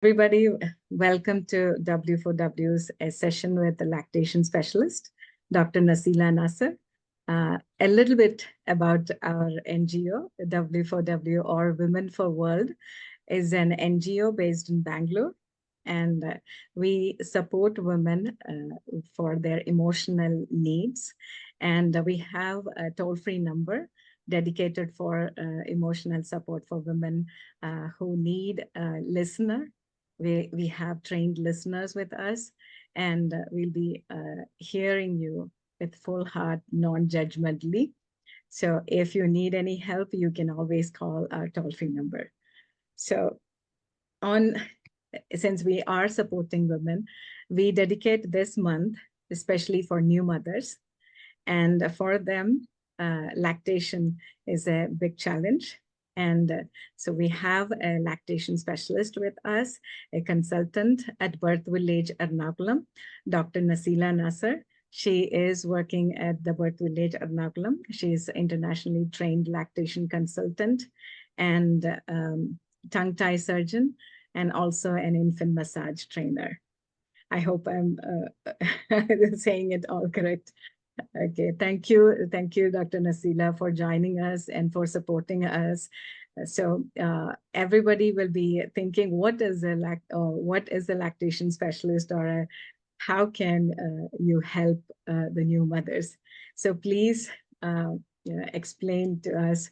Everybody, welcome to W4W's session with the lactation specialist, Dr. Naseela Nasser. A little bit about our NGO, W4W, or Women for World, is an NGO based in Bangalore. And we support women for their emotional needs. And we have a toll-free number dedicated for emotional support for women who need a listener. We have trained listeners with us, and we'll be hearing you with full heart, non-judgmentally. So if you need any help, you can always call our toll-free number. So since we are supporting women, we dedicate this month, especially for new mothers. And for them, lactation is a big challenge. And so we have a lactation specialist with us, a consultant at Birthvillage Ernakulam, Dr. Naseela Nasser. She is working at the Birthvillage Ernakulam. She is internationally trained lactation consultant and tongue tie surgeon, and also an infant massage trainer. I hope I'm saying it all correct. Okay, thank you, Dr. Naseela, for joining us and for supporting us. So everybody will be thinking, what is a lactation specialist, or how can you help the new mothers? So please explain to us,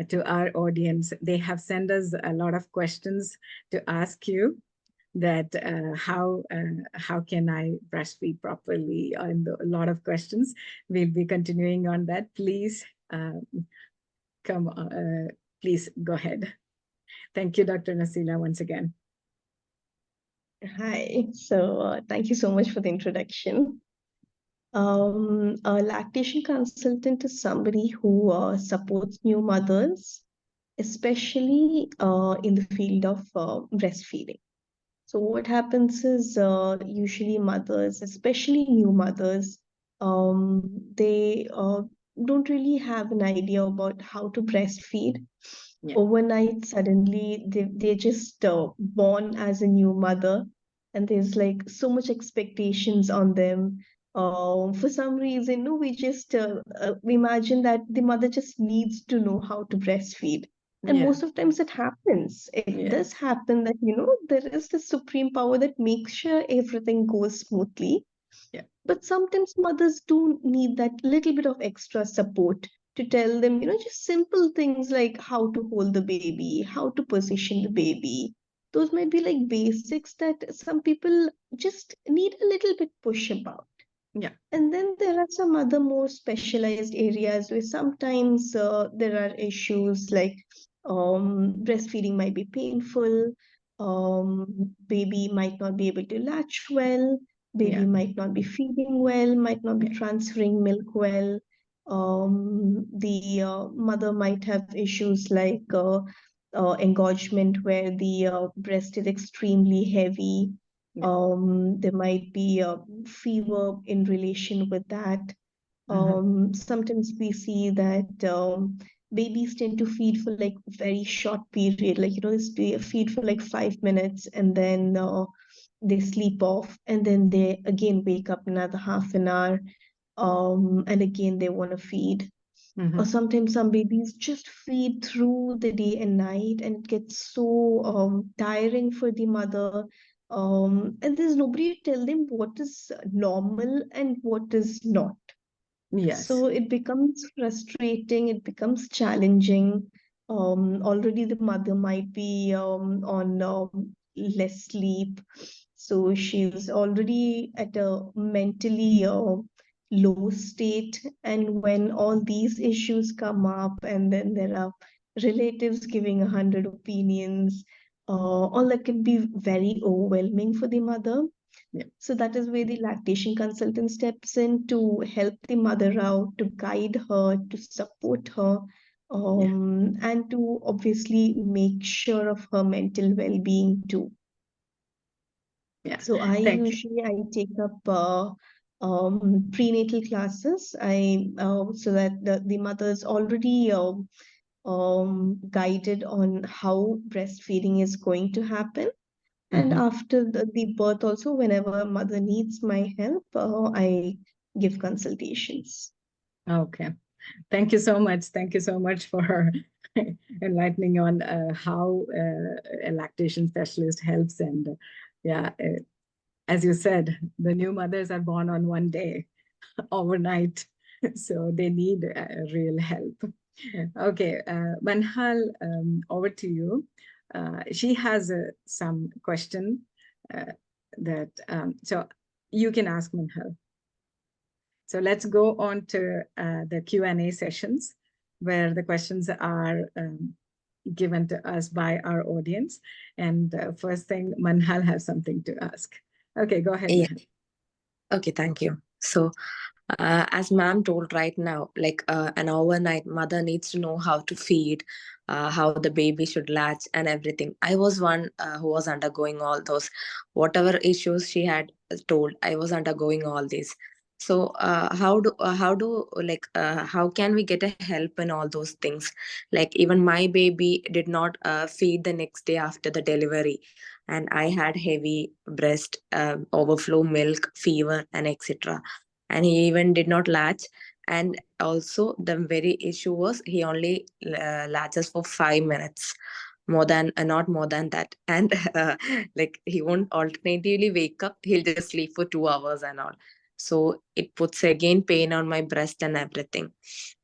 to our audience. They have sent us a lot of questions to ask you, that how can I breastfeed properly, and a lot of questions. We'll be continuing on that. Please please go ahead. Thank you, Dr. Naseela, once again. Hi, so thank you so much for the introduction. A lactation consultant is somebody who supports new mothers, especially in the field of breastfeeding. So what happens is usually mothers, especially new mothers, they don't really have an idea about how to breastfeed. Yeah. Overnight, suddenly they're just born as a new mother, and there's like so much expectations on them. For some reason, no, we imagine that the mother just needs to know how to breastfeed. And Yeah. most of times it happens. It does happen that, there is the supreme power that makes sure everything goes smoothly. Yeah. But sometimes mothers do need that little bit of extra support to tell them, just simple things like how to hold the baby, how to position the baby. Those might be like basics that some people just need a little bit push about. Yeah. And then there are some other more specialized areas where sometimes there are issues like breastfeeding might be painful, baby might not be able to latch well, baby might not be feeding well, might not be transferring milk well. The mother might have issues like engorgement where the breast is extremely heavy. There might be a fever in relation with that. Sometimes we see that babies tend to feed for like very short period, like they feed for like 5 minutes and then they sleep off, and then they again wake up another half an hour, and again they want to feed. Or sometimes some babies just feed through the day and night, and it gets so tiring for the mother. And there's nobody to tell them what is normal and what is not. Yes. So it becomes frustrating, it becomes challenging. Already the mother might be on less sleep. So she's already at a mentally low state. And when all these issues come up, and then there are relatives giving 100 opinions, all that can be very overwhelming for the mother. So that is where the lactation consultant steps in to help the mother out, to guide her, to support her, and to obviously make sure of her mental well-being too. So I take up prenatal classes. So that the mother's already guided on how breastfeeding is going to happen. And Mhm. after the birth also, whenever mother needs my help, I give consultations. Okay. Thank you so much. Thank you so much for enlightening on how a lactation specialist helps. And yeah, as you said, the new mothers are born on one day, overnight, so they need real help. Okay, Manhal, over to you. She has some question that, so you can ask Manhal. So let's go on to the Q&A sessions where the questions are given to us by our audience. And first thing, Manhal has something to ask. Okay, go ahead, Yeah. Manhal. Okay, thank you. So, as ma'am told right now, like an overnight mother needs to know how to feed, how the baby should latch, and everything. I was one who was undergoing all those, whatever issues she had told. I was undergoing all these. So, how can we get a help in all those things? Like even my baby did not feed the next day after the delivery, and I had heavy breast, overflow milk, fever, and etc. And he even did not latch. And also the very issue was he only latches for 5 minutes, more than not more than that. And like he won't alternatively wake up, he'll just sleep for 2 hours and all. So it puts again pain on my breast and everything.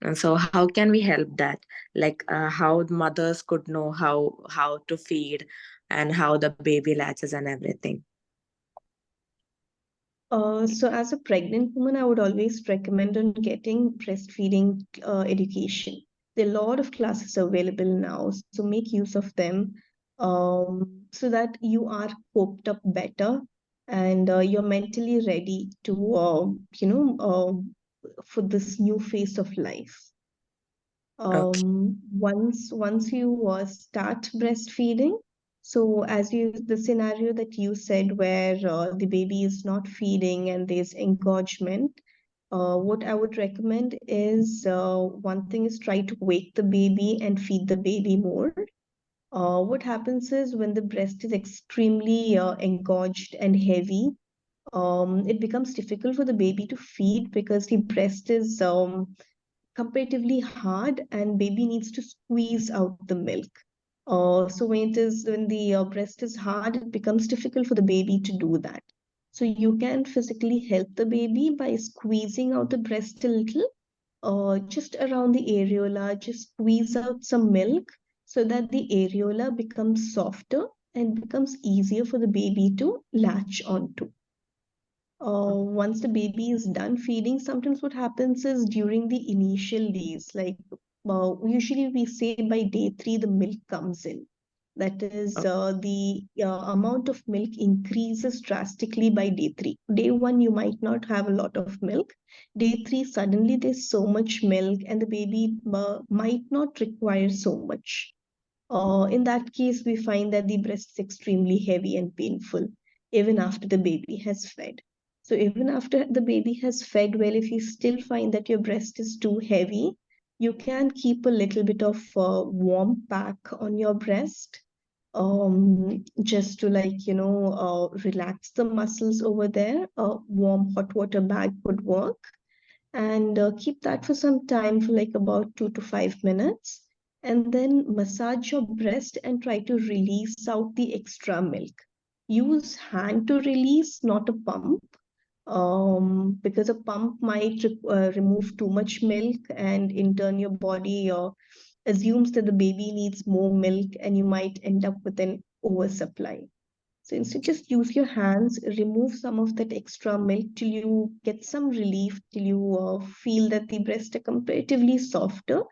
And so how can we help that? Like how mothers could know how to feed and how the baby latches and everything. So as a pregnant woman, I would always recommend on getting breastfeeding education. There are a lot of classes available now, so make use of them so that you are coped up better and you're mentally ready to, for this new phase of life. Okay. Once you start breastfeeding, so as you the scenario that you said where the baby is not feeding and there's engorgement, what I would recommend is one thing is try to wake the baby and feed the baby more. What happens is when the breast is extremely engorged and heavy, it becomes difficult for the baby to feed because the breast is comparatively hard and baby needs to squeeze out the milk. So when the breast is hard, it becomes difficult for the baby to do that. So you can physically help the baby by squeezing out the breast a little, just around the areola, just squeeze out some milk so that the areola becomes softer and becomes easier for the baby to latch onto. Once the baby is done feeding, sometimes what happens is during the initial days, like usually we say by day 3, the milk comes in. That is, the amount of milk increases drastically by day 3. Day 1, you might not have a lot of milk. Day 3, suddenly there's so much milk, and the baby might not require so much. In that case, we find that the breast is extremely heavy and painful, even after the baby has fed. So, even after the baby has fed well, if you still find that your breast is too heavy, you can keep a little bit of warm pack on your breast, just to relax the muscles over there. A warm hot water bag would work, and keep that for some time for like about 2 to 5 minutes, and then massage your breast and try to release out the extra milk. Use hand to release, not a pump, because a pump might remove too much milk, and in turn your body assumes that the baby needs more milk and you might end up with an oversupply. So instead, just use your hands, remove some of that extra milk till you get some relief, till you feel that the breasts are comparatively softer,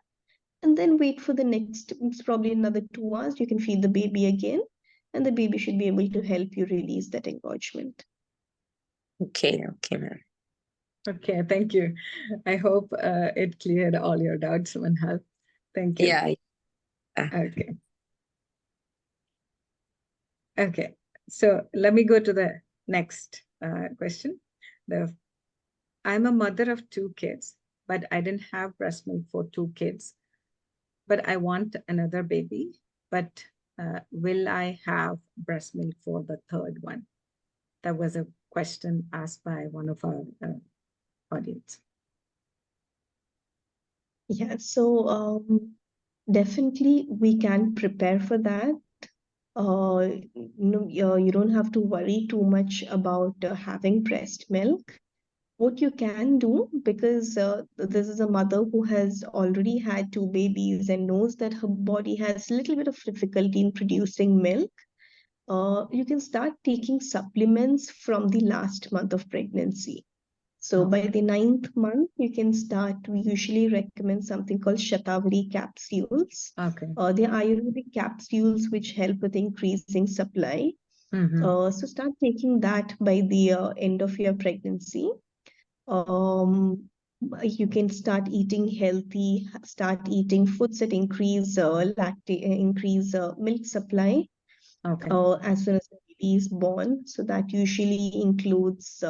and then wait for the next, it's probably another 2 hours. You can feed the baby again, and the baby should be able to help you release that engorgement. Okay, okay, ma'am. Okay, thank you. I hope it cleared all your doubts, Manhal. Thank you. Yeah. Okay. Okay. So let me go to the next question. I'm a mother of 2 kids, but I didn't have breast milk for 2 kids. But I want another baby, but will I have breast milk for the third one? That was a question asked by one of our audience. Yeah, so definitely we can prepare for that. You don't have to worry too much about having breast milk. What you can do, because this is a mother who has already had two babies and knows that her body has a little bit of difficulty in producing milk, you can start taking supplements from the last month of pregnancy. So by the 9th month, you can start. We usually recommend something called Shatavari capsules. Okay. They are Ayurvedic capsules which help with increasing supply. So start taking that by the end of your pregnancy. You can start eating healthy, start eating foods that increase milk supply Okay. as soon as the baby is born. So that usually includes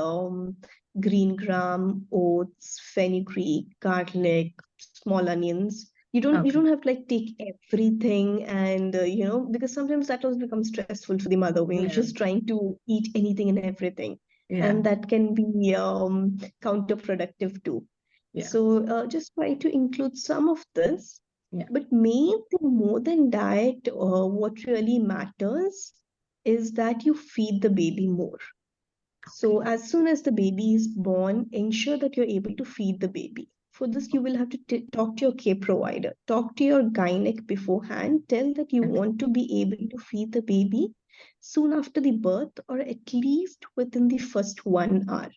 green gram, oats, fenugreek, garlic, small onions. You don't have to like take everything, and because sometimes that also becomes stressful for the mother when you're just trying to eat anything and everything, and that can be counterproductive too. So just try to include some of this. But main thing, more than diet, what really matters is that you feed the baby more. So as soon as the baby is born, ensure that you're able to feed the baby. For this, you will have to talk to your care provider, talk to your gynec beforehand, tell that you want to be able to feed the baby soon after the birth or at least within the first 1 hour.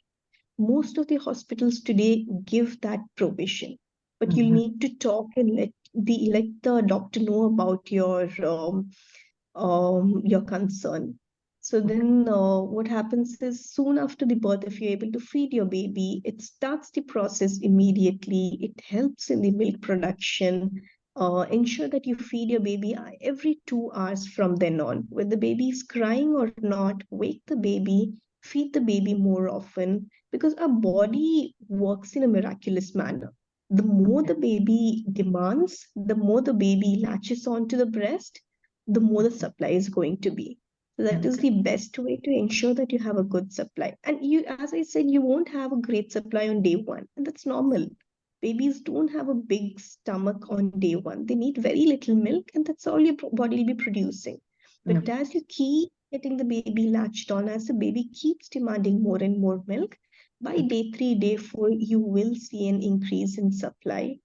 Most of the hospitals today give that provision, but you need to talk and let the doctor know about your concern. So then what happens is soon after the birth, if you're able to feed your baby, it starts the process immediately. It helps in the milk production. Ensure that you feed your baby every 2 hours from then on. When the baby is crying or not, wake the baby, feed the baby more often, because our body works in a miraculous manner. The more the baby demands, the more the baby latches onto the breast, the more the supply is going to be. So that is the best way to ensure that you have a good supply. And you, as I said, you won't have a great supply on day one, and that's normal. Babies don't have a big stomach on day one. They need very little milk, and that's all your body will be producing. But as you keep getting the baby latched on, as the baby keeps demanding more and more milk, by day 3, day 4, you will see an increase in supply.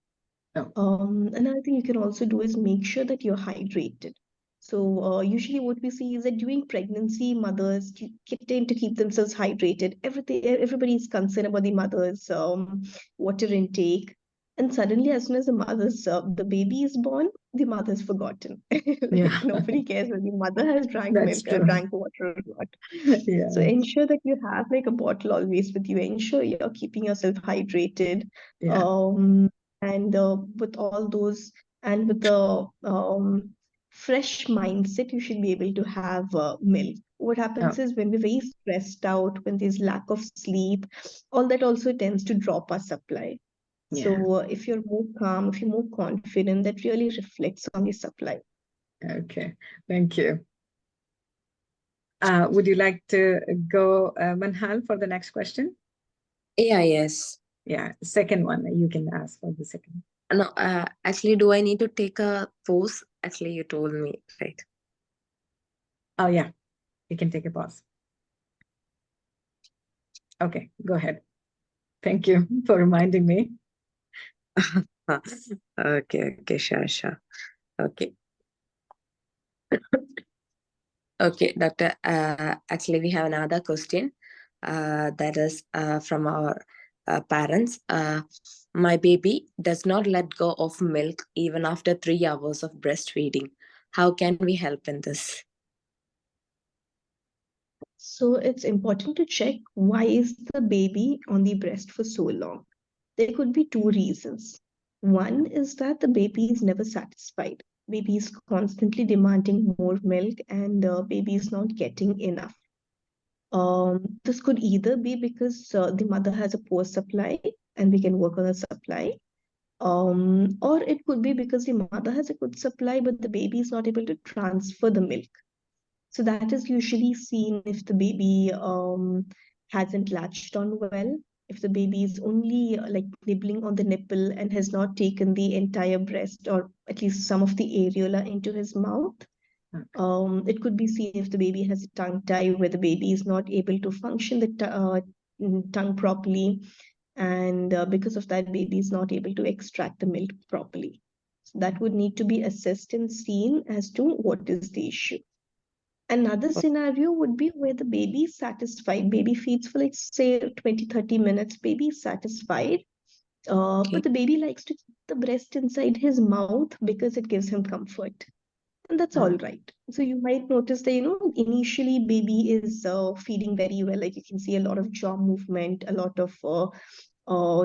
Another thing you can also do is make sure that you're hydrated. So usually what we see is that during pregnancy, mothers tend to keep themselves hydrated. Everybody is concerned about the mother's water intake. And suddenly, as soon as the baby is born, the mother's forgotten. Nobody cares whether the mother has drank milk, drank water or not. So ensure that you have like a bottle always with you. Ensure you're keeping yourself hydrated. And with all those, and with the fresh mindset, you should be able to have milk. What happens is when we're very stressed out, when there's lack of sleep, all that also tends to drop our supply. So if you're more calm, if you're more confident, that really reflects on the supply. Okay, thank you. Would you like to go, Manhal, for the next question? Yes. Yeah, second one, you can ask for the second. No, actually, do I need to take a pause? Actually, you told me, right? Oh, yeah, you can take a pause. Okay, go ahead. Thank you for reminding me. Okay, sure. Okay. Okay, doctor, actually, we have another question that is from our parents. My baby does not let go of milk even after 3 hours of breastfeeding. How can we help in this? So it's important to check, why is the baby on the breast for so long? There could be two reasons. One is that the baby is never satisfied. Baby is constantly demanding more milk, and baby is not getting enough. This could either be because the mother has a poor supply and we can work on the supply, Or it could be because the mother has a good supply, but the baby is not able to transfer the milk. So that is usually seen if the baby hasn't latched on well, if the baby is only like nibbling on the nipple and has not taken the entire breast or at least some of the areola into his mouth. It could be seen if the baby has a tongue tie where the baby is not able to function the tongue properly, and because of that, baby is not able to extract the milk properly. So that would need to be assessed and seen as to what is the issue. Another scenario would be where the baby is satisfied. Baby feeds for like say 20-30 minutes. Baby is satisfied, but the baby likes to keep the breast inside his mouth because it gives him comfort. And that's all right. So you might notice that, initially baby is feeding very well. Like you can see a lot of jaw movement, a lot of,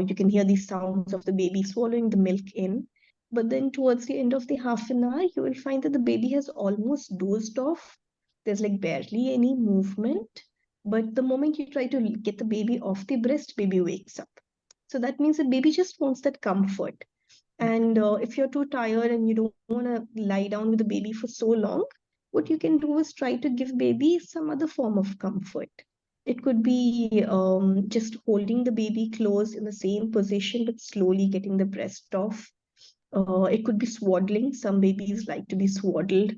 you can hear the sounds of the baby swallowing the milk in. But then towards the end of the half an hour, you will find that the baby has almost dozed off. There's like barely any movement. But the moment you try to get the baby off the breast, baby wakes up. So that means that baby just wants that comfort. And if you're too tired and you don't want to lie down with the baby for so long, what you can do is try to give baby some other form of comfort. It could be just holding the baby close in the same position, but slowly getting the breast off. It could be swaddling. Some babies like to be swaddled.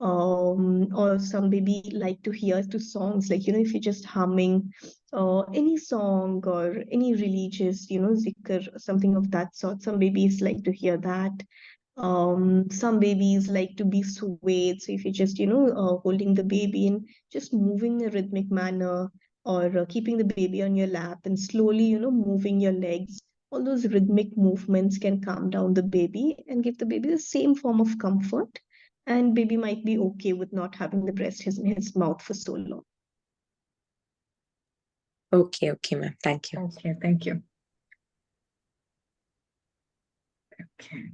Or some baby like to hear to songs, like, if you're just humming any song or any religious, zikr, something of that sort. Some babies like to hear that. Some babies like to be swayed. So if you're just, holding the baby and just moving in a rhythmic manner, or keeping the baby on your lap and slowly, moving your legs, all those rhythmic movements can calm down the baby and give the baby the same form of comfort. And baby might be okay with not having the breast in his mouth for so long. Okay, ma'am. Thank you. Okay, thank you. Okay.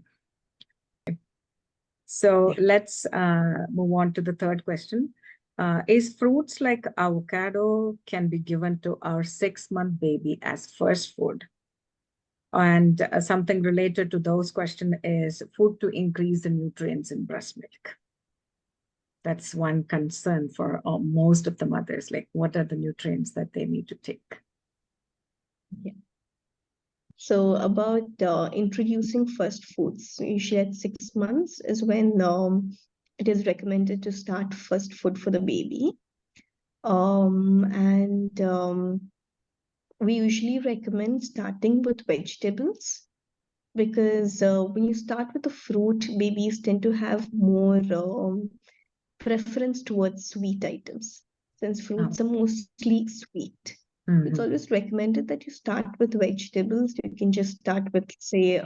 So let's move on to the third question. Is fruits like avocado can be given to our 6-month baby as first food? And something related to those questions is food to increase the nutrients in breast milk. That's one concern for most of the mothers. Like, what are the nutrients that they need to take? Yeah. So about introducing first foods, usually at 6 months is when it is recommended to start first food for the baby. And we usually recommend starting with vegetables, because when you start with the fruit, babies tend to have more preference towards sweet items, since fruits are mostly sweet. It's always recommended that you start with vegetables. You can just start with, say,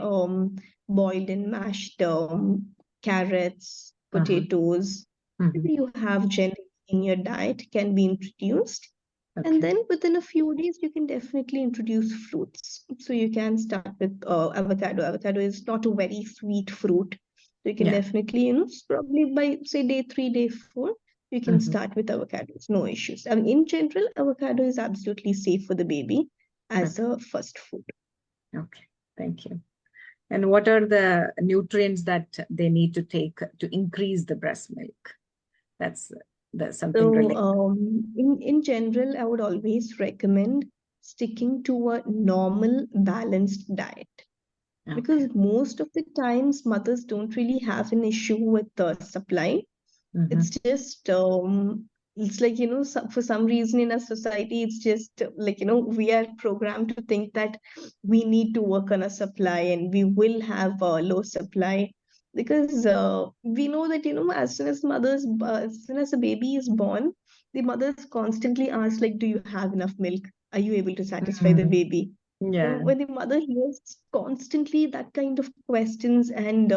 boiled and mashed carrots, potatoes. Whatever you have generally in your diet can be introduced. And then within a few days, you can definitely introduce fruits. So you can start with avocado. Avocado is not a very sweet fruit. So you can definitely, probably by, say, day 3, day 4, you can start with avocados, no issues. I mean, in general, avocado is absolutely safe for the baby as a first food. Okay, thank you. And what are the nutrients that they need to take to increase the breast milk? That's something related. So in general, I would always recommend sticking to a normal, balanced diet. Because most of the times mothers don't really have an issue with the supply. It's just it's like, for some reason in our society, it's just like, we are programmed to think that we need to work on a supply and we will have a low supply, because we know that, as soon as a baby is born, the mothers constantly ask, like, do you have enough milk? Are you able to satisfy the baby? Yeah. When the mother hears constantly that kind of questions, and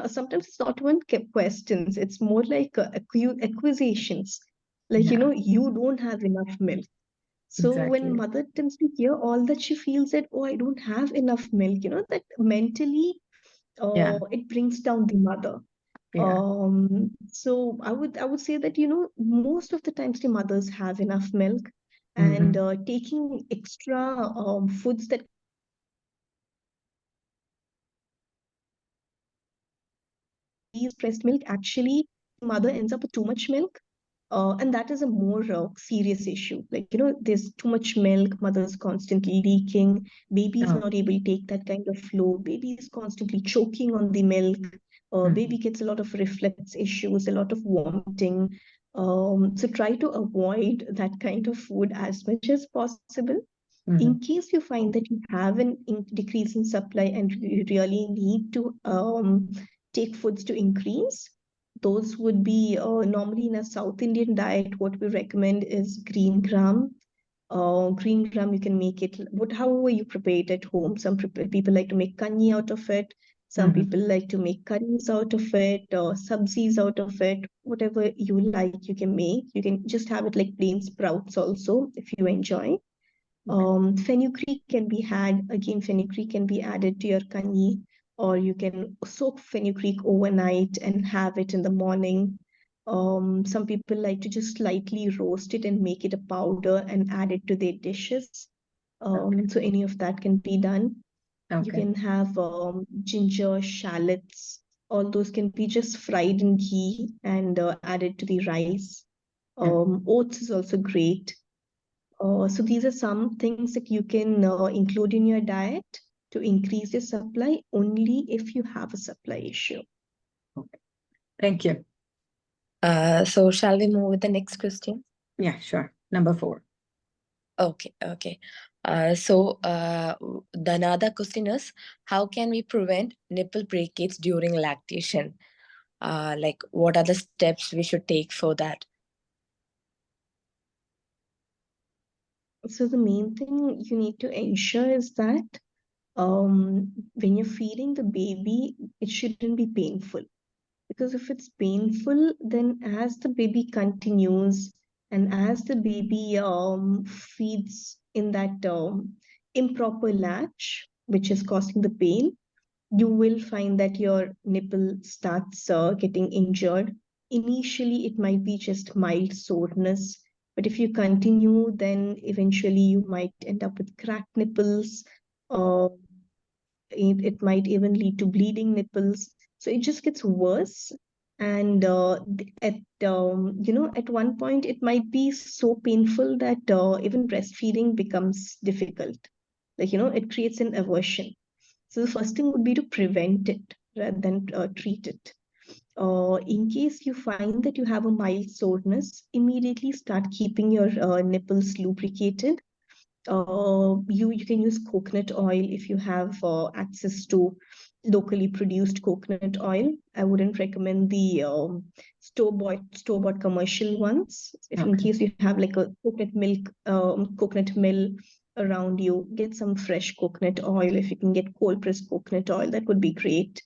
sometimes it's not even questions, it's more like accusations, like, you don't have enough milk. So when mother tends to hear all that, she feels that, oh, I don't have enough milk, that mentally it brings down the mother. So I would say that, most of the times the mothers have enough milk, and taking extra foods that increase breast milk, actually mother ends up with too much milk. And that is a more serious issue. Like, there's too much milk, mother's constantly leaking, baby is Oh. not able to take that kind of flow, baby is constantly choking on the milk, baby gets a lot of reflex issues, a lot of vomiting. So try to avoid that kind of food as much as possible. In case you find that you have an decrease in supply and you really need to take foods to increase, those would be normally in a South Indian diet. What we recommend is green gram. Green gram, you can make it however you prepare it at home. Some people like to make kanji out of it. Some people like to make curries out of it, or sabzis out of it. Whatever you like, you can make. You can just have it like plain sprouts also if you enjoy. Fenugreek can be had. Again, fenugreek can be added to your kanji, or you can soak fenugreek overnight and have it in the morning. Some people like to just slightly roast it and make it a powder and add it to their dishes. So any of that can be done. You can have ginger, shallots. All those can be just fried in ghee and added to the rice. Oats is also great. So these are some things that you can include in your diet to increase your supply only if you have a supply issue. Okay. Thank you. So shall we move with the next question? Yeah, sure. Number 4. Okay. The another question is, how can we prevent nipple breakage during lactation? Like, what are the steps we should take for that? So the main thing you need to ensure is that when you're feeding the baby, it shouldn't be painful. Because if it's painful, then as the baby continues and as the baby feeds in that improper latch, which is causing the pain, you will find that your nipple starts getting injured. Initially, it might be just mild soreness, but if you continue, then eventually you might end up with cracked nipples. Uh, it might even lead to bleeding nipples. So it just gets worse. And at one point, it might be so painful that even breastfeeding becomes difficult. Like, it creates an aversion. So the first thing would be to prevent it rather than treat it. In case you find that you have a mild soreness, immediately start keeping your nipples lubricated. You can use coconut oil if you have access to locally produced coconut oil. I wouldn't recommend the store-bought commercial ones. If in case you have like a coconut mill around you, get some fresh coconut oil. If you can get cold pressed coconut oil, that would be great.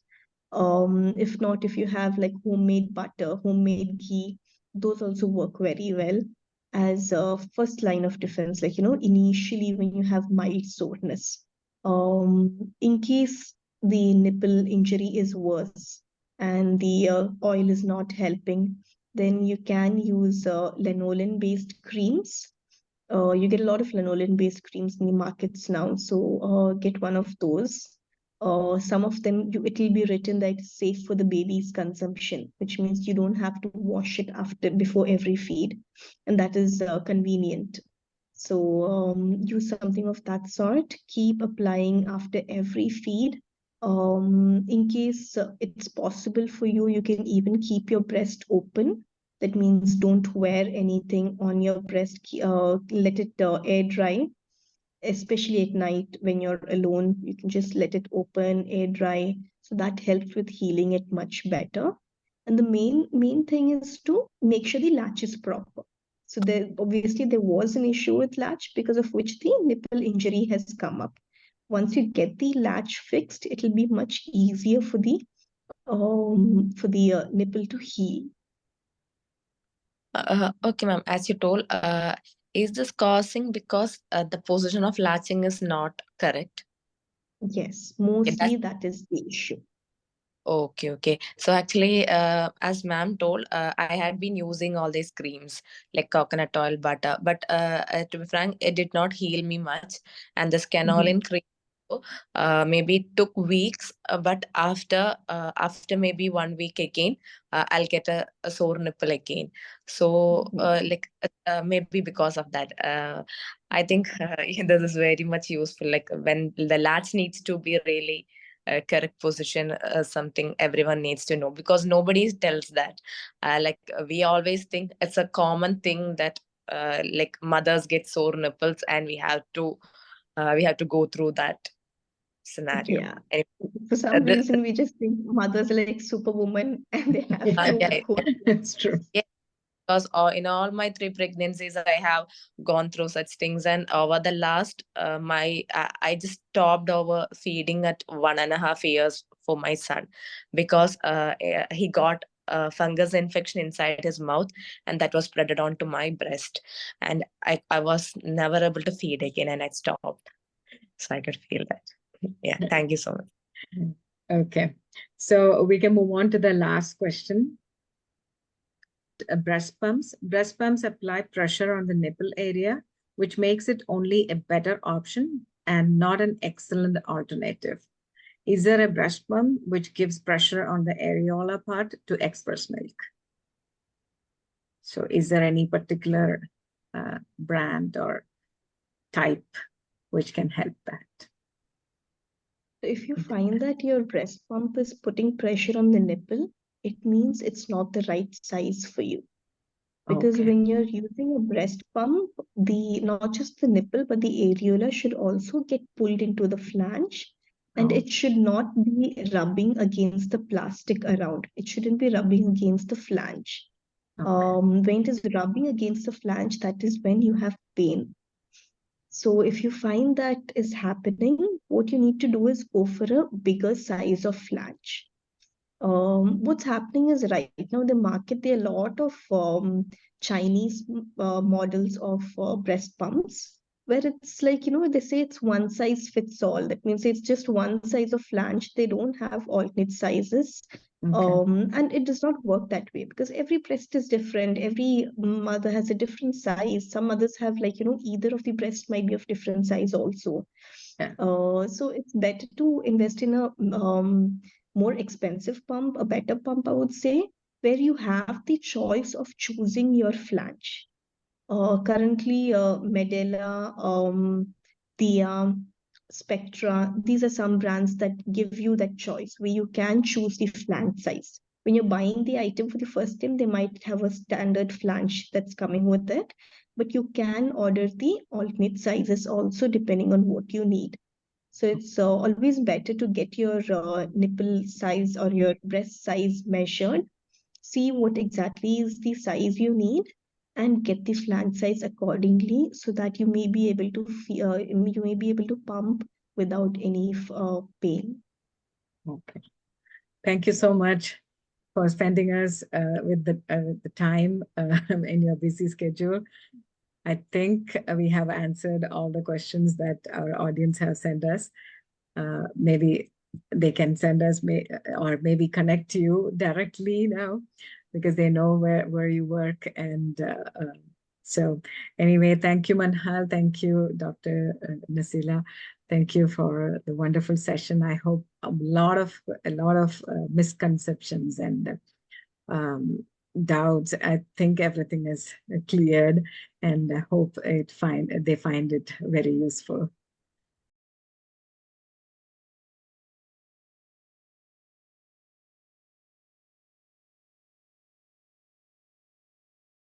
If not, if you have like homemade butter, homemade ghee, those also work very well as a first line of defense, like, initially when you have mild soreness. In case the nipple injury is worse and the oil is not helping, then you can use lanolin-based creams. You get a lot of lanolin-based creams in the markets now, so get one of those. Some of them, it will be written that it's safe for the baby's consumption, which means you don't have to wash it before every feed, and that is convenient. So use something of that sort. Keep applying after every feed. In case it's possible for you, you can even keep your breast open. That means don't wear anything on your breast. Let it air dry, especially at night when you're alone. You can just let it open, air dry. So that helps with healing it much better. And the main thing is to make sure the latch is proper. So obviously there was an issue with latch because of which the nipple injury has come up. Once you get the latch fixed, it'll be much easier for the nipple to heal. Okay, ma'am. As you told, is this causing because the position of latching is not correct? Yes, mostly that is the issue. Okay. So actually, as ma'am told, I had been using all these creams like coconut oil, butter, but to be frank, it did not heal me much. And this canolin cream maybe it took weeks, but after maybe 1 week again, I'll get a sore nipple again. So maybe because of that, I think this is very much useful. Like when the latch needs to be really correct position, something everyone needs to know, because nobody tells that. We always think it's a common thing that like mothers get sore nipples, and we have to go through that scenario. Yeah. Anyway, For some the, reason, we just think mothers are like superwoman and they have Yeah, to yeah, go. it's true. yeah, because in all my 3 pregnancies, I have gone through such things, and over the last I just stopped over feeding at 1.5 years for my son, because he got a fungus infection inside his mouth, and that was spreaded onto my breast, and I was never able to feed again, and I stopped. So I could feel that. Yeah, thank you so much. Okay, so we can move on to the last question. Breast pumps. Breast pumps apply pressure on the nipple area, which makes it only a better option and not an excellent alternative. Is there a breast pump which gives pressure on the areola part to express milk? So is there any particular brand or type which can help that? If you find that your breast pump is putting pressure on the nipple, it means it's not the right size for you. Because Okay. when you're using a breast pump, not just the nipple, but the areola should also get pulled into the flange, and it should not be rubbing against the plastic around. It shouldn't be rubbing against the flange. Okay. When it is rubbing against the flange, that is when you have pain. So if you find that is happening, what you need to do is go for a bigger size of flange. What's happening is right now the market, there are a lot of Chinese models of breast pumps where it's like, they say it's one size fits all. That means it's just one size of flange. They don't have alternate sizes. Okay. And it does not work that way because every breast is different. Every mother has a different size. Some mothers have like, either of the breast might be of different size also. Yeah. So it's better to invest in a more expensive pump, a better pump, I would say, where you have the choice of choosing your flange. Currently, Medela, Tia, Spectra, these are some brands that give you that choice where you can choose the flange size. When you're buying the item for the first time, they might have a standard flange that's coming with it, but you can order the alternate sizes also depending on what you need. So it's always better to get your nipple size or your breast size measured, see what exactly is the size you need, and get the flange size accordingly so that you may be able to pump without any pain. Okay. Thank you so much for spending us with the time in your busy schedule. I think we have answered all the questions that our audience has sent us. Maybe they can send us or maybe connect to you directly now because they know where you work. And so anyway, thank you, Manhal. Thank you, Dr. Naseela. Thank you for the wonderful session. I hope a lot of misconceptions and doubts. I think everything is cleared, and I hope they find it very useful.